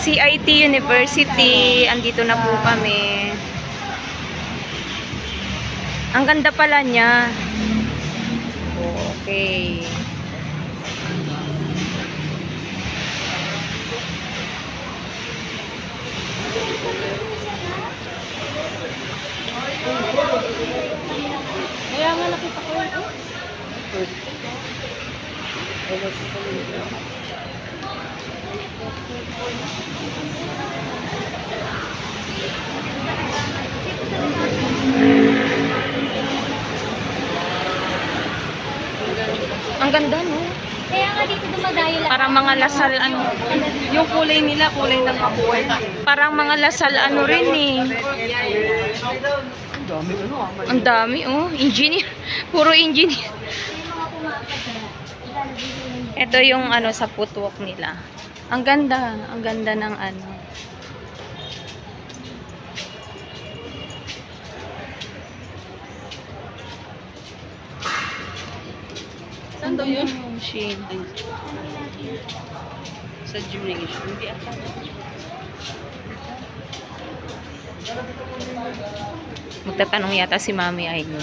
CIT University. Andito na po kami. Ang ganda pala niya. Okay. Kaya nga nakita ko ito. Ang ganda, no? Kaya nga dito dumadayo lang. Parang mga lasal, ano. Yung kulay nila, kulay ng kapoy. Parang mga lasal, ano rin eh. Ang dami, oh. Engineer. Puro engineer. Ito yung ano sa footwalk nila. Ang ganda ng ano. Saan daw yun? Machine. Sa gymnasium. Hindi ata. Magtatanong yata si Mami Aigo.